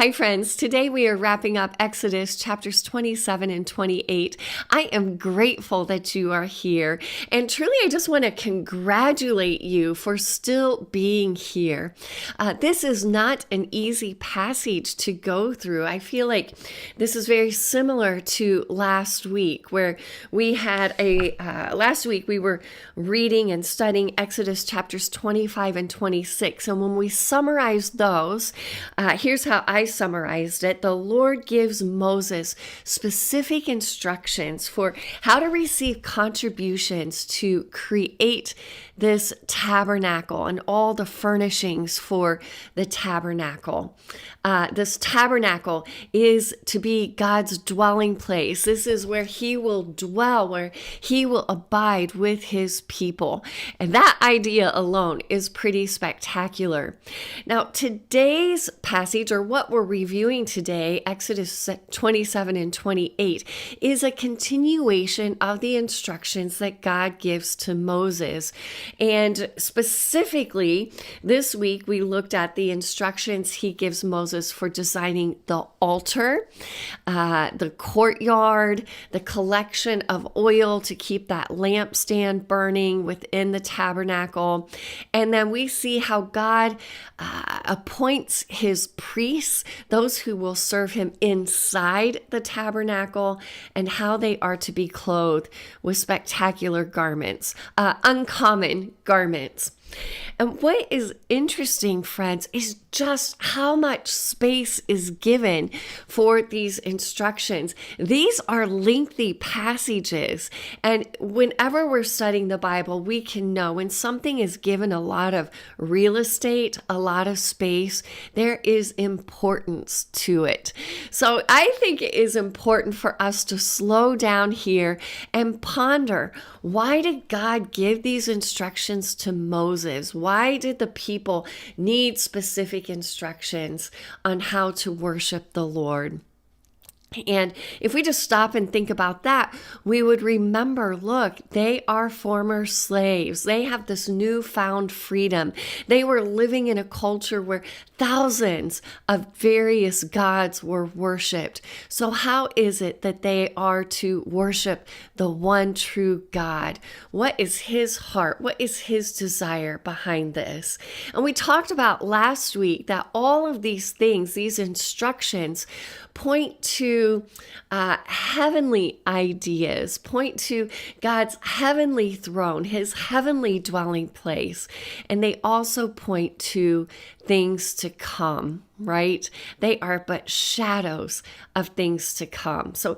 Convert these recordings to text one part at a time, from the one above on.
Hi, friends. Today we are wrapping up Exodus chapters 27 and 28. I am grateful that you are here. And truly, I just want to congratulate you for still being here. This is not an easy passage to go through. I feel like this is very similar to last week, where we had last week we were reading and studying Exodus chapters 25 and 26. And when we summarize those, here's how I summarized it. The Lord gives Moses specific instructions for how to receive contributions to create this tabernacle and all the furnishings for the tabernacle. This tabernacle is to be God's dwelling place. This is where he will dwell, where he will abide with his people. And that idea alone is pretty spectacular. Now, today's passage, or what we're reviewing today, Exodus 27 and 28, is a continuation of the instructions that God gives to Moses. And specifically, this week we looked at the instructions he gives Moses for designing the altar, the courtyard, the collection of oil to keep that lampstand burning within the tabernacle. And then we see how God appoints his priests, those who will serve him inside the tabernacle, and how they are to be clothed with spectacular garments, uncommon garments. And what is interesting, friends, is just how much space is given for these instructions. These are lengthy passages. And whenever we're studying the Bible, we can know when something is given a lot of real estate, a lot of space, there is importance to it. So I think it is important for us to slow down here and ponder, why did God give these instructions to Moses? Why did the people need specific instructions on how to worship the Lord? And if we just stop and think about that, we would remember, look, they are former slaves. They have this newfound freedom. They were living in a culture where thousands of various gods were worshiped. So how is it that they are to worship the one true God? What is his heart? What is his desire behind this? And we talked about last week that all of these things, these instructions, point to heavenly ideas, point to God's heavenly throne, his heavenly dwelling place. And they also point to things to come, right? They are but shadows of things to come. So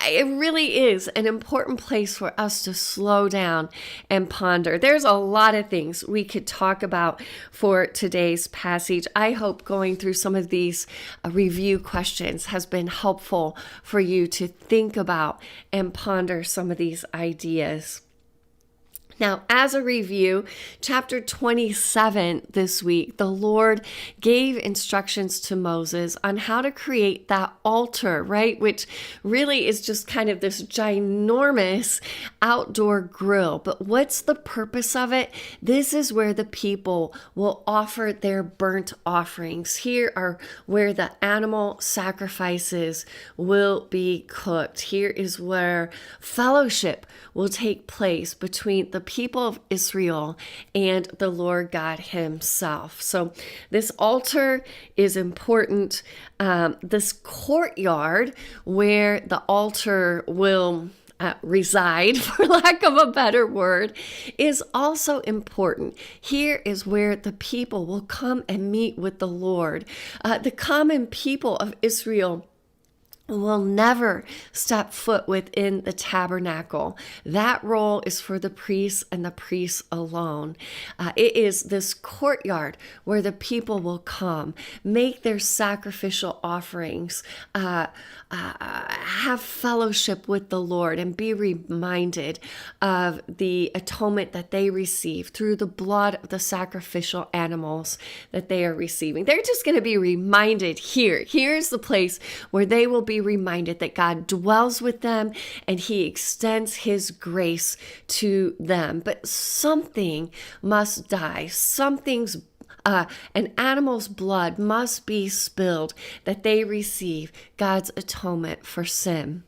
it really is an important place for us to slow down and ponder. There's a lot of things we could talk about for today's passage. I hope going through some of these review questions has been helpful for you to think about and ponder some of these ideas. Now, as a review, chapter 27 this week, the Lord gave instructions to Moses on how to create that altar, right? Which really is just kind of this ginormous outdoor grill. But what's the purpose of it? This is where the people will offer their burnt offerings. Here are where the animal sacrifices will be cooked. Here is where fellowship will take place between the people of Israel and the Lord God himself. So this altar is important. This courtyard where the altar will reside, for lack of a better word, is also important. Here is where the people will come and meet with the Lord. The common people of Israel will never step foot within the tabernacle. That role is for the priests and the priests alone. It is this courtyard where the people will come, make their sacrificial offerings, have fellowship with the Lord, and be reminded of the atonement that they receive through the blood of the sacrificial animals that they are receiving. They're just going to be reminded here. Here's the place where they will be reminded that God dwells with them and he extends his grace to them. But something must die. Something's An animal's blood must be spilled that they receive God's atonement for sin.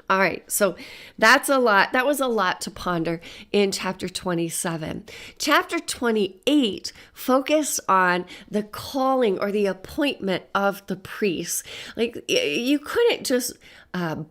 All right, so that's a lot. That was a lot to ponder in chapter 27. Chapter 28 focused on the calling or the appointment of the priests. Like, you couldn't just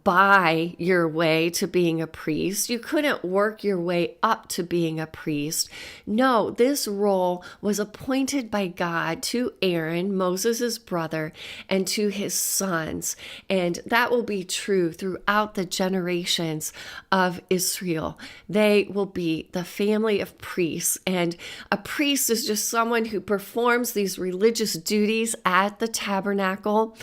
buy your way to being a priest. You couldn't work your way up to being a priest. No, this role was appointed by God to Aaron, Moses' brother, and to his sons. And that will be true throughout the generations of Israel. They will be the family of priests. And a priest is just someone who performs these religious duties at the tabernacle.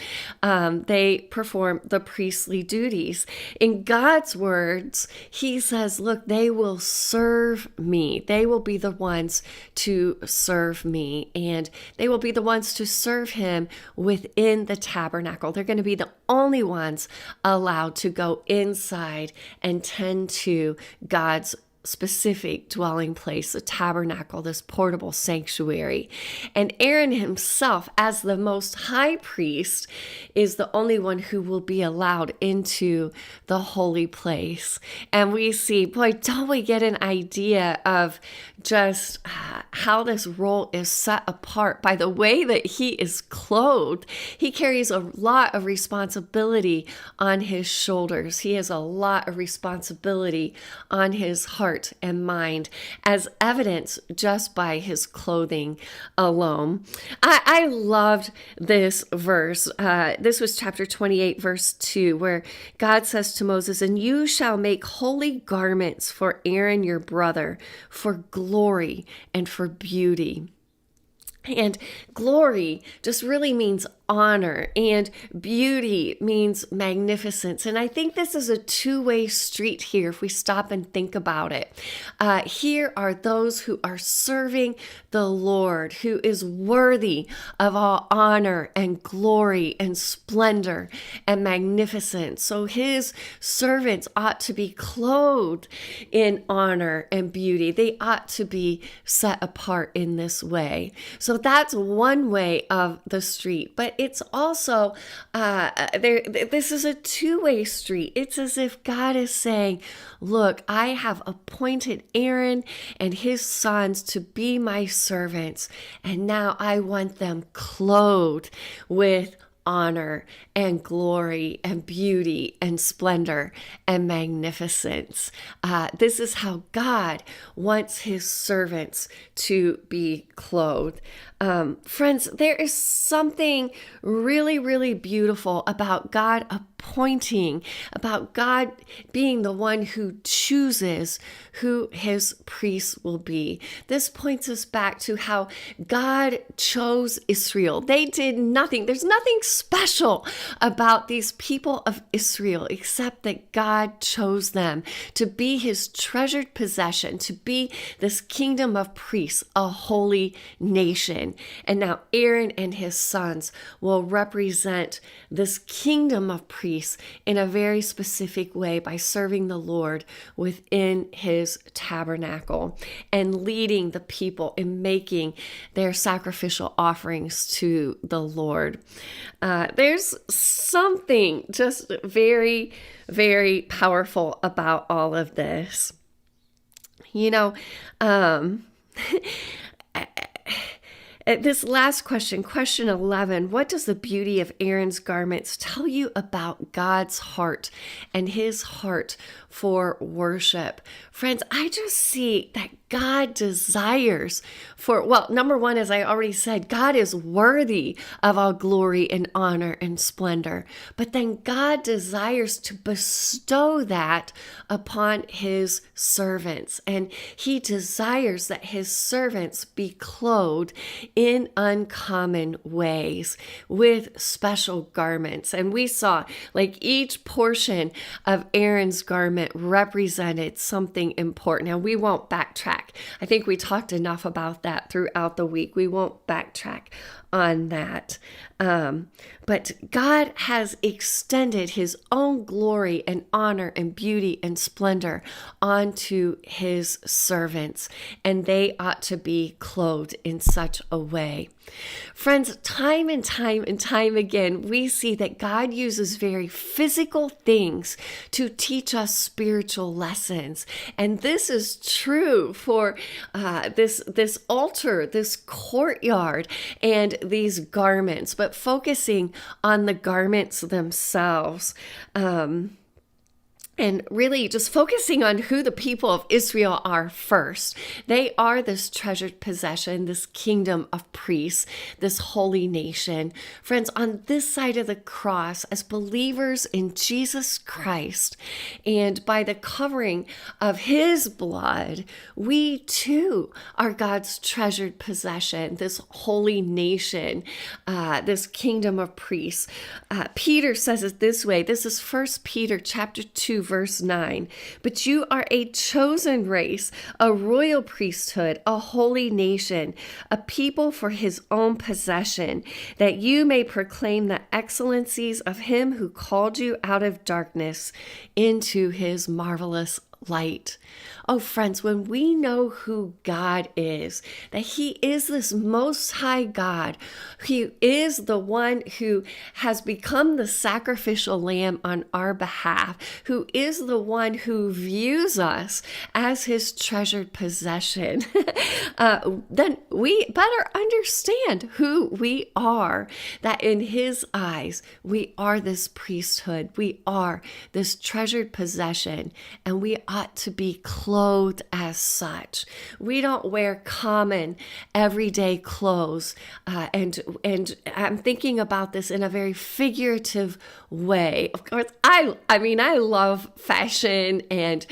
They perform the priestly duties. In God's words, he says, look, they will serve me. They will be the ones to serve me, and they will be the ones to serve him within the tabernacle. They're going to be the only ones allowed to go inside and tend to God's specific dwelling place, the tabernacle, this portable sanctuary. And Aaron himself, as the most high priest, is the only one who will be allowed into the holy place. And we see, boy, don't we get an idea of just how this role is set apart by the way that he is clothed. He carries a lot of responsibility on his shoulders. He has a lot of responsibility on his heart and mind, as evidenced just by his clothing alone. I loved this verse. This was chapter 28, verse 2, where God says to Moses, "And you shall make holy garments for Aaron your brother, for glory and for beauty." And glory just really means honor, and beauty means magnificence. And I think this is a two-way street here if we stop and think about it. Here are those who are serving the Lord, who is worthy of all honor and glory and splendor and magnificence. So his servants ought to be clothed in honor and beauty. They ought to be set apart in this way. So that's one way of the street. But it's also, this is a two-way street. It's as if God is saying, look, I have appointed Aaron and his sons to be my servants, and now I want them clothed with honor and glory and beauty and splendor and magnificence. This is how God wants his servants to be clothed. Friends, there is something really, really beautiful about God appointing, about God being the one who chooses who his priests will be. This points us back to how God chose Israel. They did nothing. There's nothing special about these people of Israel except that God chose them to be his treasured possession, to be this kingdom of priests, a holy nation. And now Aaron and his sons will represent this kingdom of priests in a very specific way by serving the Lord within his tabernacle and leading the people in making their sacrificial offerings to the Lord. There's something just very, very powerful about all of this. You know, this last question, question 11, what does the beauty of Aaron's garments tell you about God's heart and his heart for worship? Friends, I just see that God desires number one, as I already said, God is worthy of all glory and honor and splendor. But then God desires to bestow that upon his servants. And he desires that his servants be clothed in uncommon ways with special garments. And we saw like each portion of Aaron's garment represented something important. Now, we won't backtrack. I think we talked enough about that throughout the week. We won't backtrack on that. But God has extended his own glory and honor and beauty and splendor onto his servants, and they ought to be clothed in such a way. Friends, time and time again, we see that God uses very physical things to teach us spiritual lessons. And this is true for this altar, this courtyard, and these garments, but focusing on the garments themselves. And really just focusing on who the people of Israel are first. They are this treasured possession, this kingdom of priests, this holy nation. Friends, on this side of the cross, as believers in Jesus Christ, and by the covering of his blood, we too are God's treasured possession, this holy nation, this kingdom of priests. Peter says it this way. This is 1 Peter chapter 2, verse 9. But you are a chosen race, a royal priesthood, a holy nation, a people for his own possession, that you may proclaim the excellencies of him who called you out of darkness into his marvelous light. Oh, friends, when we know who God is, that he is this most high God, he is the one who has become the sacrificial lamb on our behalf, who is the one who views us as his treasured possession, then we better understand who we are, that in his eyes, we are this priesthood, we are this treasured possession, and we ought to be clothed as such. We don't wear common everyday clothes, and I'm thinking about this in a very figurative way. Of course, I love fashion and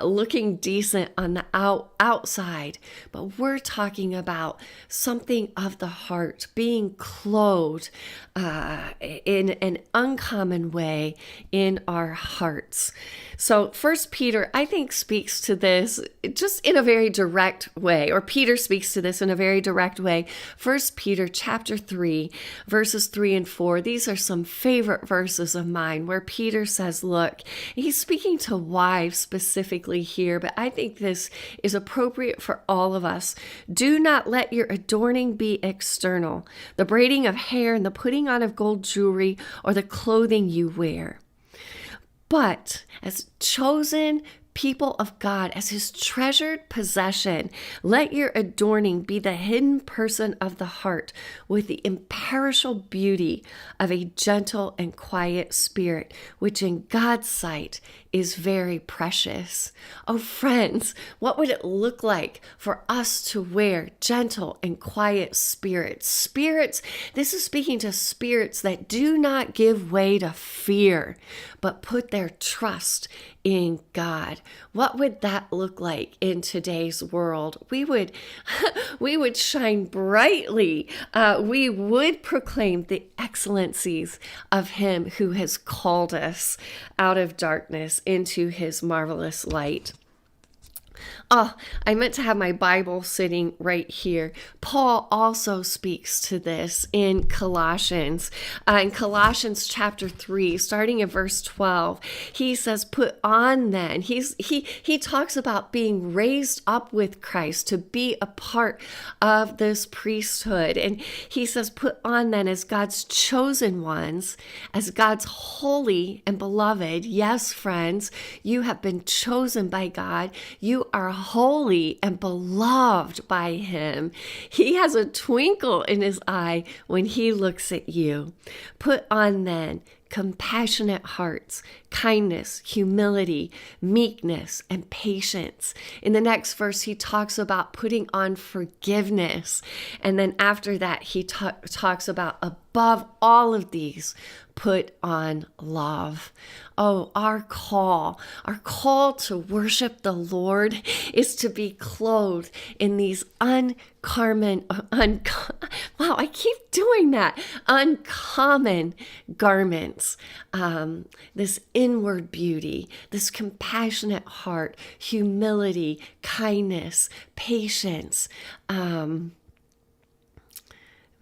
looking decent on the outside, but we're talking about something of the heart, being clothed in an uncommon way in our hearts. So 1 Peter, I think, speaks to this just in a very direct way, or Peter speaks to this in a very direct way. 1 Peter chapter 3, verses 3 and 4. These are some favorite verses of mine where Peter says, look, he's speaking to wives specifically here, but I think this is appropriate for all of us. Do not let your adorning be external, the braiding of hair and the putting on of gold jewelry or the clothing you wear. But as chosen people of God, as his treasured possession, let your adorning be the hidden person of the heart with the imperishable beauty of a gentle and quiet spirit, which in God's sight is very precious. Oh, friends, what would it look like for us to wear gentle and quiet spirits? Spirits, this is speaking to spirits that do not give way to fear, but put their trust in God. What would that look like in today's world? We would shine brightly. We would proclaim the excellencies of him who has called us out of darkness into his marvelous light. Oh, I meant to have my Bible sitting right here. Paul also speaks to this in Colossians. In Colossians chapter 3, starting in verse 12, he says, put on then. He talks about being raised up with Christ to be a part of this priesthood. And he says, put on then as God's chosen ones, as God's holy and beloved. Yes, friends, you have been chosen by God. You are holy and beloved by him. He has a twinkle in his eye when he looks at you. Put on then compassionate hearts, kindness, humility, meekness, and patience. In the next verse, he talks about putting on forgiveness. And then after that, he talks about above all of these, put on love. Oh, our call to worship the Lord is to be clothed in these uncommon garments, this inward beauty, this compassionate heart, humility, kindness, patience,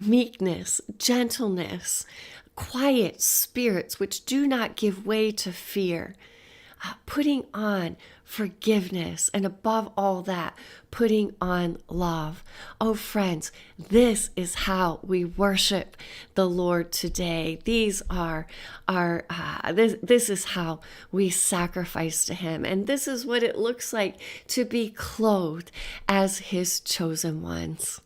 meekness, gentleness, quiet spirits which do not give way to fear, putting on forgiveness, and above all that, putting on love. Oh, friends, this is how we worship the Lord today. These are this is how we sacrifice to Him, and this is what it looks like to be clothed as His chosen ones.